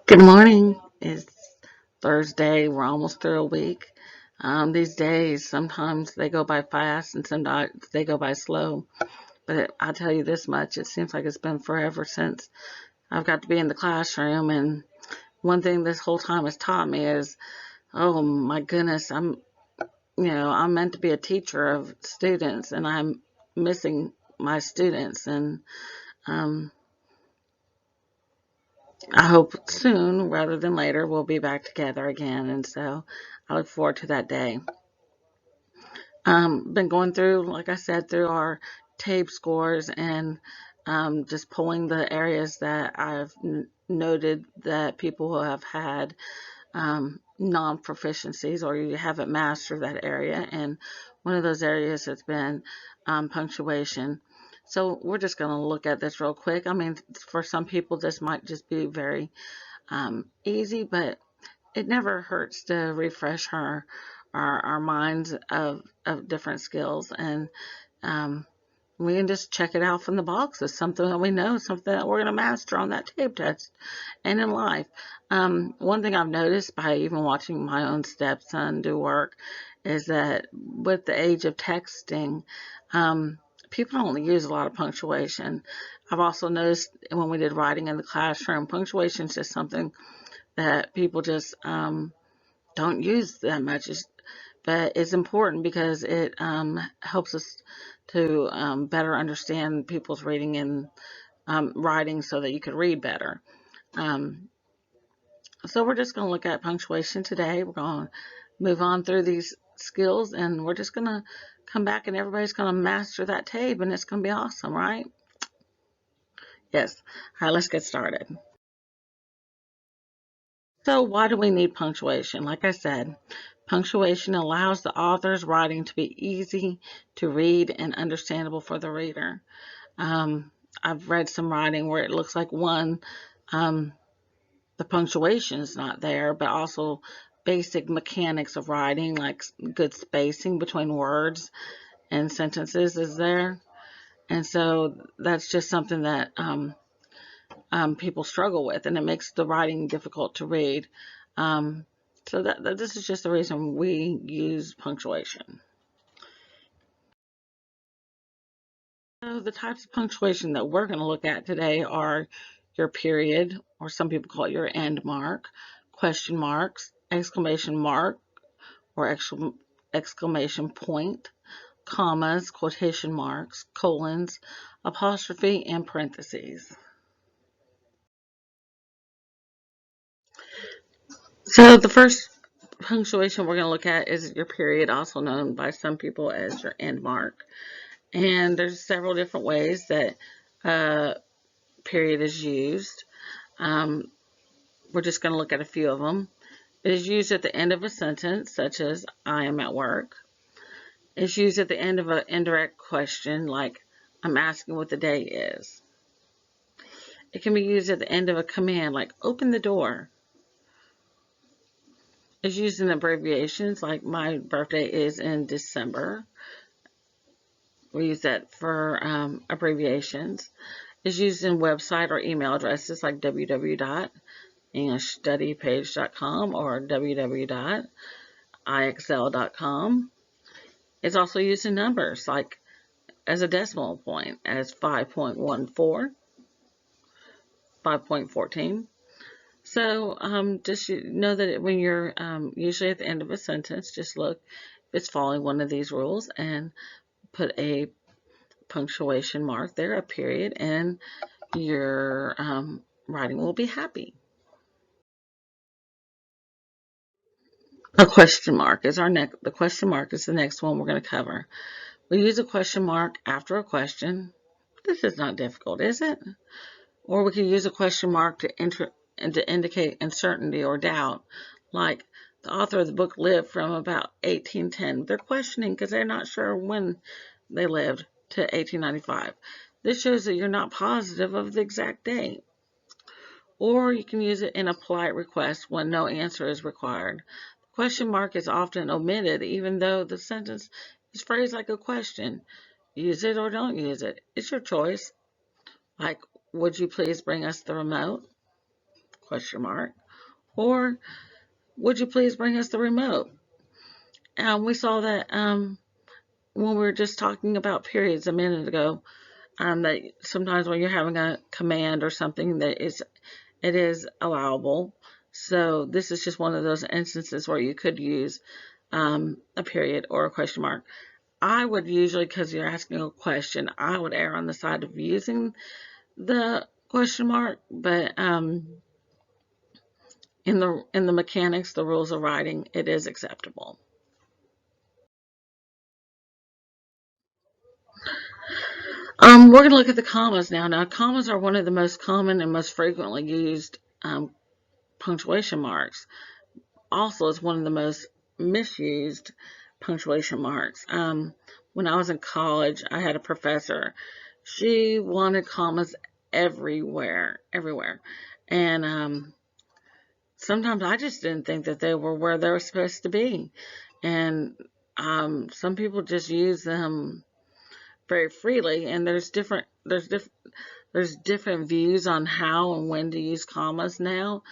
Good morning. It's Thursday. We're almost through a week. These days, sometimes they go by fast and sometimes they go by slow. But I'll tell you this much, it seems like it's been forever since I've got to be in the classroom. And one thing this whole time has taught me is, oh my goodness, I'm meant to be a teacher of students and I'm missing my students. And um, I hope soon, rather than later, we'll be back together again. And so I look forward to that day. Been going through, like I said, through our tape scores and just pulling the areas that I've noted that people who have had non-proficiencies or you haven't mastered that area. And one of those areas has been punctuation. So we're just going to look at this real quick. I mean, for some people, this might just be very easy, but it never hurts to refresh our minds of different skills. And um, we can just check it out from the box as something that we know, something that we're going to master on that tape test and in life. One thing I've noticed by even watching my own stepson do work is that with the age of texting, people don't use a lot of punctuation. I've also noticed when we did writing in the classroom, punctuation is just something that people just don't use that much. But it's important because it helps us to better understand people's reading and writing so that you could read better. Um, so we're just going to look at punctuation today. We're going to move on through these skills and we're just going to come back and everybody's going to master that tape and it's going to be awesome, right? Yes. All right, let's get started. So why do we need punctuation? Like I said, punctuation allows the author's writing to be easy to read and understandable for the reader. Um, I've read some writing where it looks like one, um, the punctuation is not there, but also basic mechanics of writing, like good spacing between words and sentences, is there. And so that's just something that people struggle with, and it makes the writing difficult to read. Um, so that this is just the reason we use punctuation. So the types of punctuation that we're going to look at today are your period, or some people call it your end mark, question marks, exclamation mark, or exclamation point, commas, quotation marks, colons, apostrophe, and parentheses. So the first punctuation we're going to look at is your period, also known by some people as your end mark. And there's several different ways that period is used. Um, we're just going to look at a few of them. It is used at the end of a sentence, such as I am at work. It's used at the end of an indirect question, like I'm asking what the day is. It can be used at the end of a command, like open the door. It's used in abbreviations, like my birthday is in December. We use that for abbreviations. It's used in website or email addresses like www.englishstudypage.com or www.ixl.com. It's also used in numbers, like as a decimal point, as 5.14, 5.14. So just know that when you're usually at the end of a sentence, just look if it's following one of these rules and put a punctuation mark there, a period, and your writing will be happy. A question mark is our next. The question mark is the next one we're going to cover. We use a question mark after a question. This is not difficult, is it? Or we can use a question mark to enter and to indicate uncertainty or doubt, like the author of the book lived from about 1810. They're questioning because they're not sure when they lived to 1895. This shows that you're not positive of the exact date. Or you can use it in a polite request when no answer is required. The question mark is often omitted even though the sentence is phrased like a question. Use it or don't use it. It's your choice. Like, would you please bring us the remote? question mark, or would you please bring us the remote? We saw that when we were just talking about periods a minute ago, that sometimes when you're having a command or something that it is allowable. So this is just one of those instances where you could use a period or a question mark. I would usually, because you're asking a question, I would err on the side of using the question mark, but in the mechanics, the rules of writing, it is acceptable. We're going to look at the commas now. Now, commas are one of the most common and most frequently used punctuation marks. Also, it's one of the most misused punctuation marks. When I was in college, I had a professor. She wanted commas everywhere, everywhere. And sometimes I just didn't think that they were where they were supposed to be. And some people just use them very freely, and there's different views on how and when to use commas now.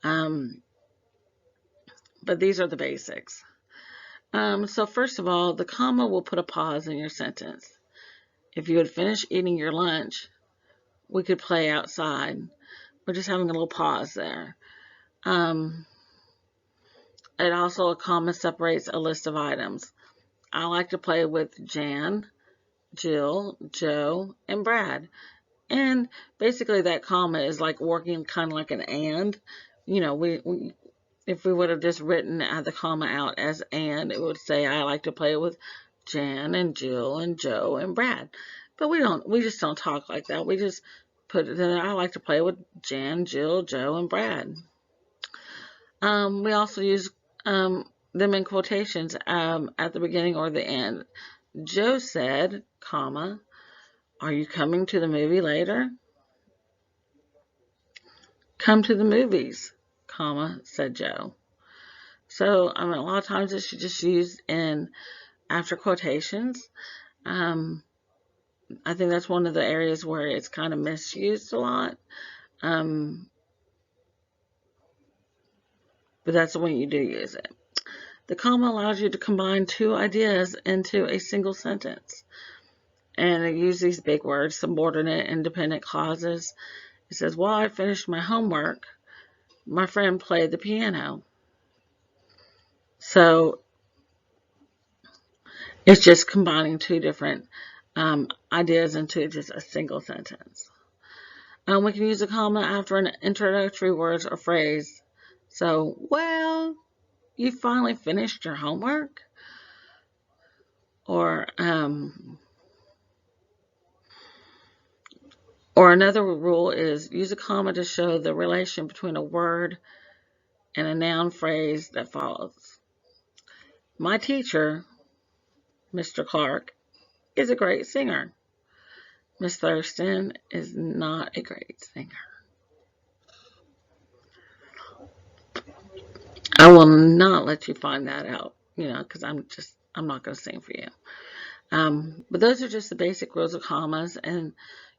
But these are the basics. So first of all, the comma will put a pause in your sentence. If you had finished eating your lunch, we could play outside. We're just having a little pause there. It also, a comma separates a list of items. I like to play with Jan, Jill, Joe, and Brad. And basically that comma is like working kind of like an and. You know, if we would have just written the comma out as and, it would say I like to play with Jan and Jill and Joe and Brad. But we just don't talk like that. We just put it in there. I like to play with Jan, Jill, Joe, and Brad. We also use them in quotations at the beginning or the end. Joe said, comma, are you coming to the movie later? Come to the movies, comma, said Joe. So, a lot of times it's just used in after quotations. I think that's one of the areas where it's kind of misused a lot. But that's when you do use it. The comma allows you to combine two ideas into a single sentence. And it uses these big words, subordinate, independent clauses. It says, while I finished my homework, my friend played the piano. So it's just combining two different ideas into just a single sentence. We can use a comma after an introductory word or phrase. So, well, you finally finished your homework? Or another rule is use a comma to show the relation between a word and a noun phrase that follows. My teacher, Mr. Clark, is a great singer. Miss Thurston is not a great singer. I will not let you find that out, because I'm not going to sing for you. But those are just the basic rules of commas, and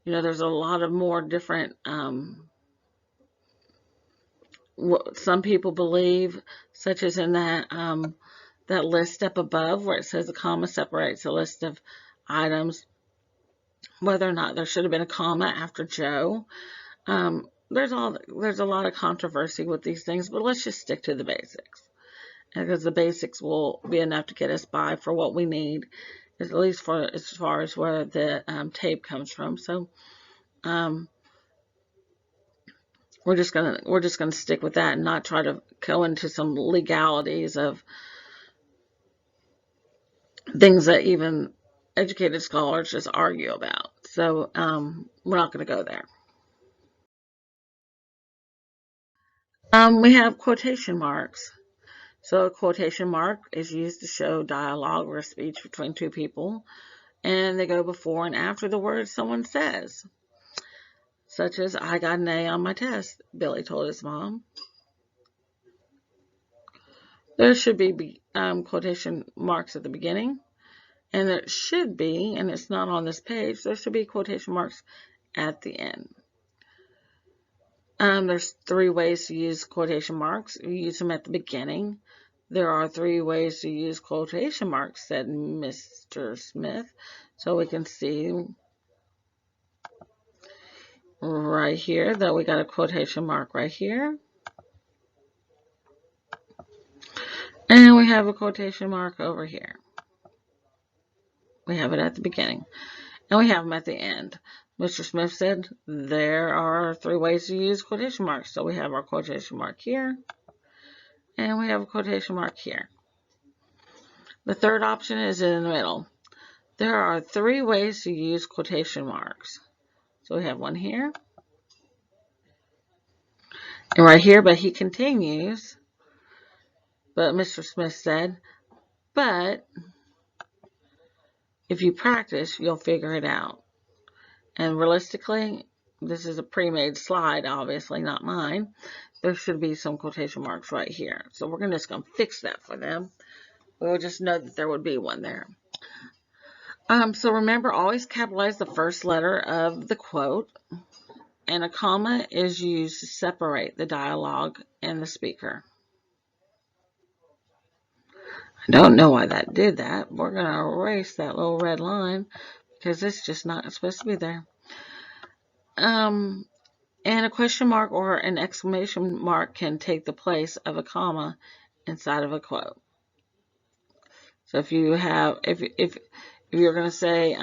there's a lot of more different what some people believe, such as in that list up above where it says a comma separates a list of items, whether or not there should have been a comma after Joe. There's a lot of controversy with these things, but let's just stick to the basics, because the basics will be enough to get us by for what we need, at least for as far as where the tape comes from. So we're just gonna stick with that and not try to go into some legalities of things that even educated scholars just argue about. So we're not going to go there. We have quotation marks. So a quotation mark is used to show dialogue or speech between two people, and they go before and after the words someone says. Such as, I got an A on my test, Billy told his mom. There should be quotation marks at the beginning, and there should be, and it's not on this page, there should be quotation marks at the end. There's 3 ways to use quotation marks. You use them at the beginning. There are 3 ways to use quotation marks, said Mr. Smith. So we can see right here that we got a quotation mark right here. And we have a quotation mark over here. We have it at the beginning. And we have them at the end. Mr. Smith said there are 3 ways to use quotation marks. So we have our quotation mark here. And we have a quotation mark here. The third option is in the middle. There are 3 ways to use quotation marks. So we have one here. And right here, but he continues. But Mr. Smith said, but if you practice, you'll figure it out. And realistically, this is a pre-made slide, obviously, not mine. There should be some quotation marks right here. So we're just going to fix that for them. We'll just know that there would be one there. So remember, always capitalize the first letter of the quote. And a comma is used to separate the dialogue and the speaker. I don't know why that did that. We're going to erase that little red line because it's just not supposed to be there. And a question mark or an exclamation mark can take the place of a comma inside of a quote. So if you have, if you're going to say,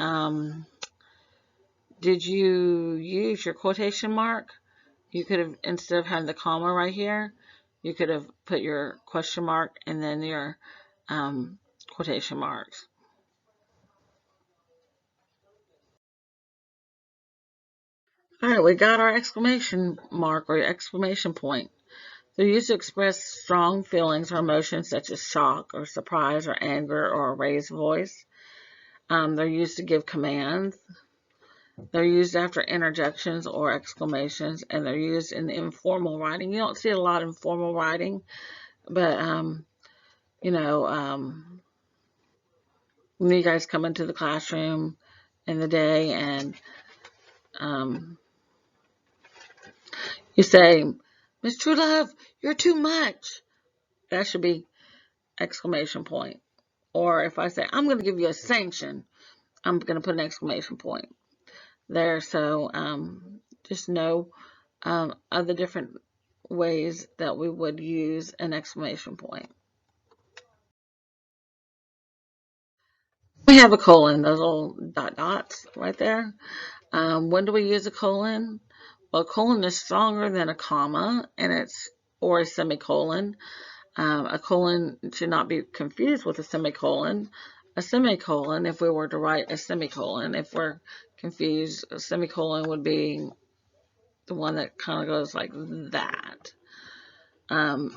did you use your quotation mark? You could have, instead of having the comma right here, you could have put your question mark and then your quotation marks. All right, we got our exclamation mark or exclamation point. They're used to express strong feelings or emotions such as shock or surprise or anger or a raised voice. They're used to give commands. They're used after interjections or exclamations, and they're used in informal writing. You don't see a lot of formal writing, but when you guys come into the classroom in the day and you say, Miss Truelove, you're too much. That should be exclamation point. Or if I say, I'm going to give you a sanction, I'm going to put an exclamation point there. So just know other different ways that we would use an exclamation point. We have a colon, those little dots right there. When do we use a colon? Well, a colon is stronger than a comma, or a semicolon. A colon should not be confused with a semicolon. A semicolon, if we were to write a semicolon, if we're confused, a semicolon would be the one that kind of goes like that. And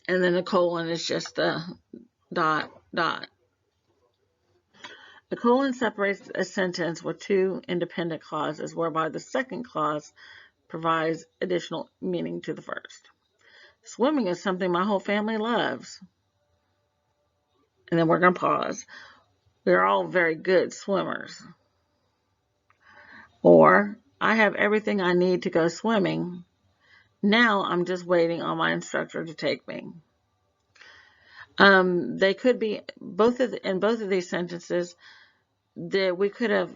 then a colon is just a dot. A colon separates a sentence with 2 independent clauses, whereby the second clause provides additional meaning to the first. Swimming is something my whole family loves. And then we're going to pause. We're all very good swimmers. Or, I have everything I need to go swimming. Now I'm just waiting on my instructor to take me. They could be, in both of these sentences, that we could have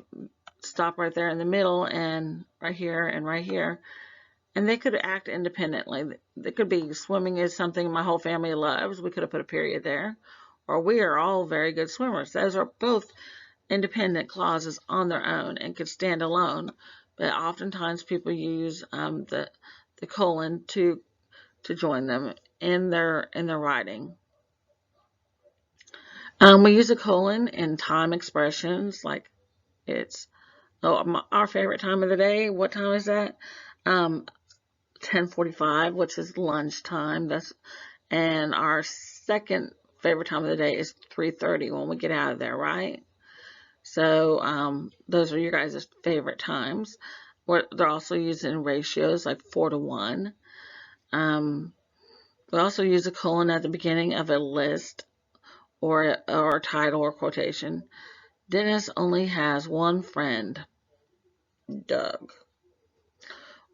stopped right there in the middle and right here and right here. And they could act independently. They could be, swimming is something my whole family loves. We could have put a period there. Or, we are all very good swimmers. Those are both independent clauses on their own and could stand alone. But oftentimes people use the colon to join them in their writing. We use a colon in time expressions, like it's our favorite time of the day. What time is that? 10:45, which is lunchtime. And our second favorite time of the day is 3:30 when we get out of there, right? So those are your guys' favorite times. They're also used in ratios like 4:1. We also use a colon at the beginning of a list or a title or quotation. Dennis only has one friend, Doug.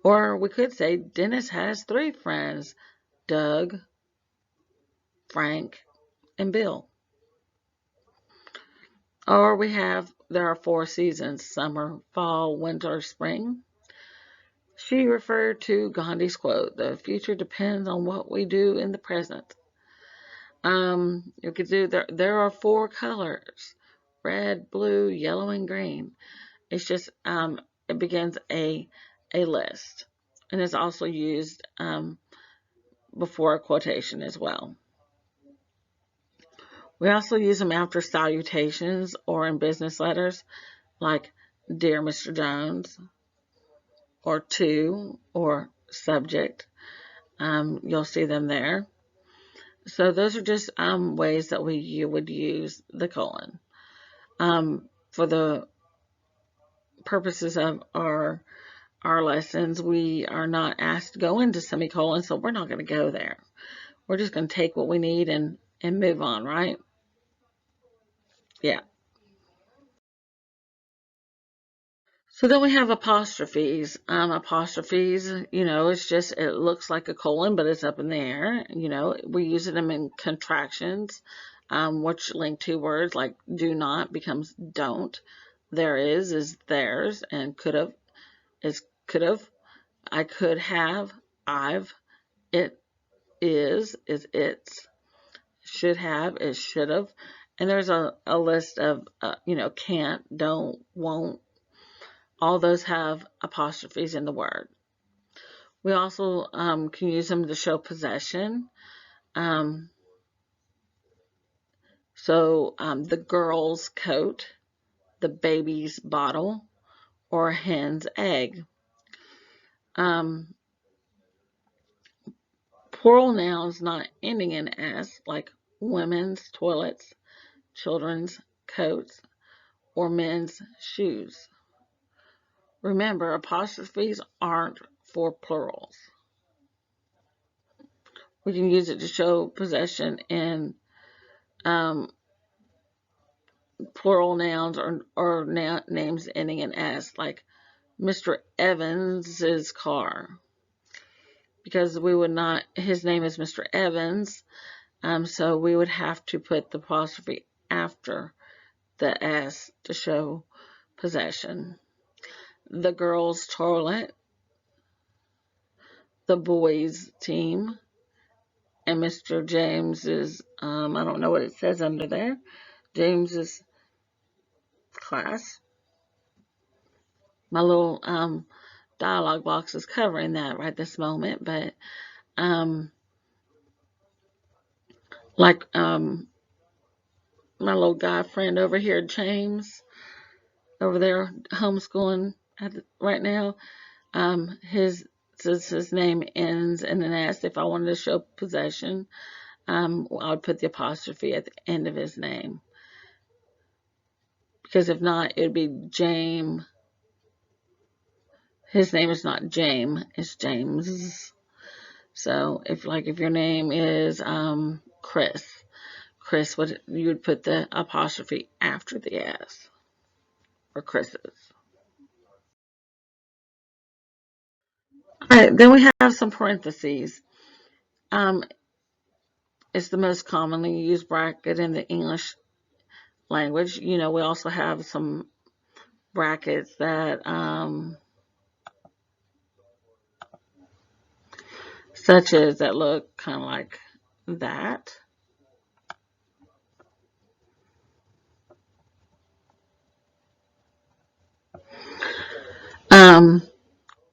Or we could say Dennis has 3 friends, Doug, Frank, and Bill. Or there are 4 seasons, summer, fall, winter, spring. She referred to Gandhi's quote, the future depends on what we do in the present. You could do, there are 4 colors, red, blue, yellow, and green. It's just, it begins a list. And it's also used before a quotation as well. We also use them after salutations or in business letters, like Dear Mr. Jones, or to, or subject. You'll see them there. So those are just ways that you would use the colon. For the purposes of our lessons, we are not asked to go into semicolons, so we're not going to go there. We're just going to take what we need and move on, right? Yeah. So then we have apostrophes. Apostrophes, it looks like a colon, but it's up in the air. We use them in contractions, which link 2 words, like do not becomes don't. There is theirs, and could have is could have. I could have, I've. It is its. Should have is should have. And there's a list of, can't, don't, won't. All those have apostrophes in the word. We also can use them to show possession. The girl's coat, the baby's bottle, or a hen's egg. Plural nouns not ending in S, like women's toilets, children's coats, or men's shoes. Remember, apostrophes aren't for plurals. We can use it to show possession in plural nouns or names ending in S, like Mr. Evans's car. Because his name is Mr. Evans, so we would have to put the apostrophe after the S to show possession. The girls' toilet, the boys' team, and Mr. James's, I don't know what it says under there, James's class. My little dialogue box is covering that right this moment, but my little guy friend over here, James, over there homeschooling right now, his name ends in an S. If I wanted to show possession, I would put the apostrophe at the end of his name. Because if not, it would be James. His name is not James, it's James. So if your name is Chris, you would put the apostrophe after the S, or Chris's. All right, then we have some parentheses. It's the most commonly used bracket in the English language. We also have some brackets that, such as that look kind of like that.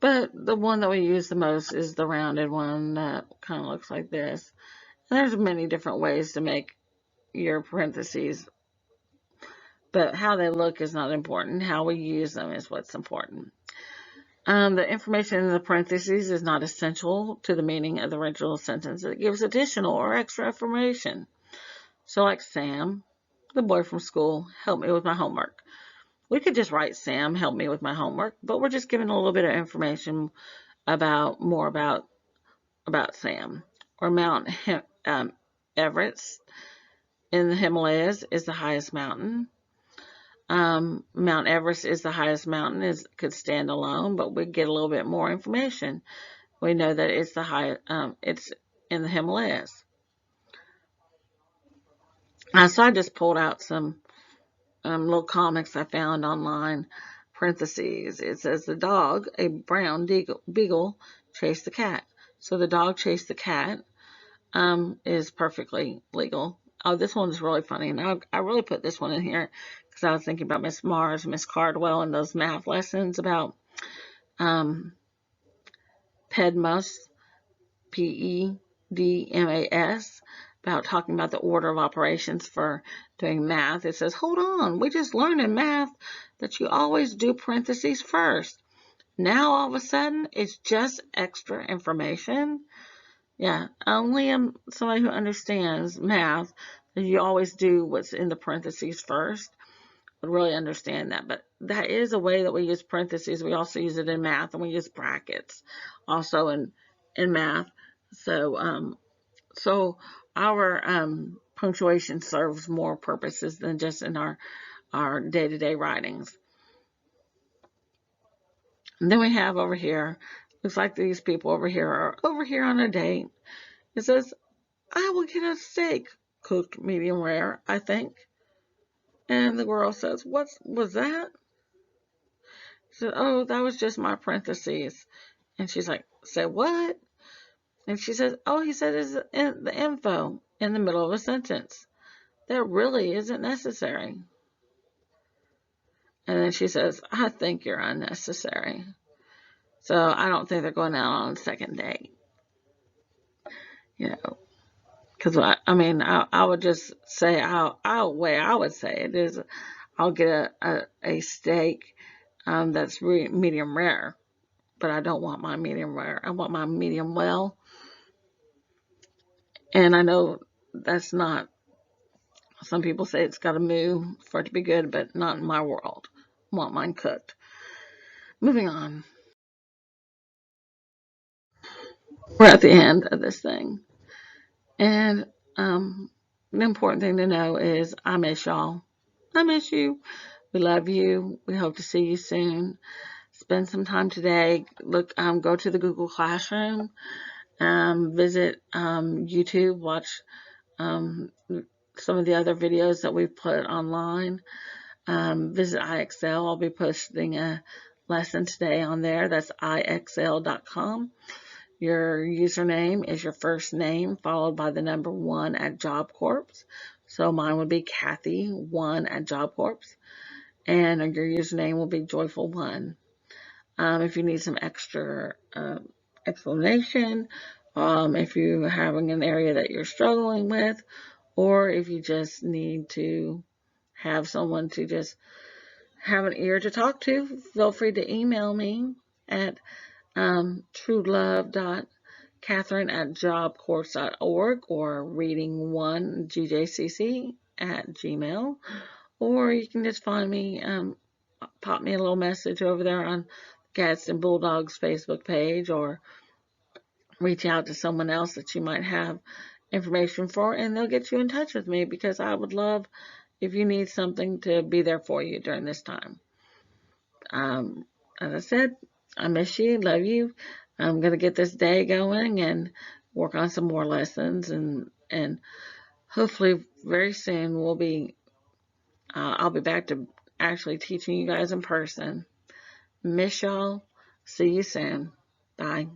But the one that we use the most is the rounded one that kind of looks like this. And there's many different ways to make your parentheses, but how they look is not important. How we use them is what's important. The information in the parentheses is not essential to the meaning of the original sentence. It gives additional or extra information. So like Sam, the boy from school, help me with my homework. We could just write Sam, help me with my homework, but we're just giving a little bit of information more about Sam. Or Mount Everest in the Himalayas is the highest mountain. Mount Everest is the highest mountain, could stand alone, but we get a little bit more information. We know that it's it's in the Himalayas. So I just pulled out some little comics I found online. Parentheses. It says the dog, a brown beagle, chased the cat. So the dog chased the cat is perfectly legal. Oh, this one's really funny, and I really put this one in here because I was thinking about Miss Mars, Miss Cardwell, and those math lessons about PEDMAS, PEDMAS, about talking about the order of operations for doing math. It says, hold on, we just learned in math that you always do parentheses first. Now all of a sudden, it's just extra information. Yeah, only somebody who understands math, that you always do what's in the parentheses first, would really understand that. But that is a way that we use parentheses. We also use it in math, and we use brackets also in math. So so our punctuation serves more purposes than just in our day-to-day writings. And then we have over here, looks like these people over here are over here on a date. It says, I will get a steak, cooked medium rare, I think. And the girl says, what was that? She said, oh, that was just my parentheses. And she's like, say what? And she says, oh, he said it's in the info in the middle of a sentence. That really isn't necessary. And then she says, I think you're unnecessary. So I don't think they're going out on a second date. You know, because I would just say way I would say it is, I'll get a steak that's medium rare, but I don't want my medium rare. I want my medium well. And I know that's not, some people say it's got to moo for it to be good, but not in my world. I want mine cooked. Moving on. We're at the end of this thing. And the important thing to know is I miss y'all. I miss you. We love you. We hope to see you soon. Spend some time today. Go to the Google Classroom. Visit YouTube. Watch some of the other videos that we've put online. Visit IXL. I'll be posting a lesson today on there. That's IXL.com. Your username is your first name followed by the number 1 at Job Corps. So mine would be Kathy1 at Job Corps. And your username will be Joyful1. If you need some extra explanation, if you're having an area that you're struggling with, or if you just need to have someone to just have an ear to talk to, feel free to email me at truelove.catherine@jobcorps.org or reading1gjcc@gmail, or you can just find me, pop me a little message over there on Gadsden Bulldogs Facebook page, or reach out to someone else that you might have information for, and they'll get you in touch with me, because I would love, if you need something, to be there for you during this time. As I said, I miss you, love you. I'm going to get this day going and work on some more lessons, and hopefully very soon I'll be back to actually teaching you guys in person. Miss y'all. See you soon. Bye.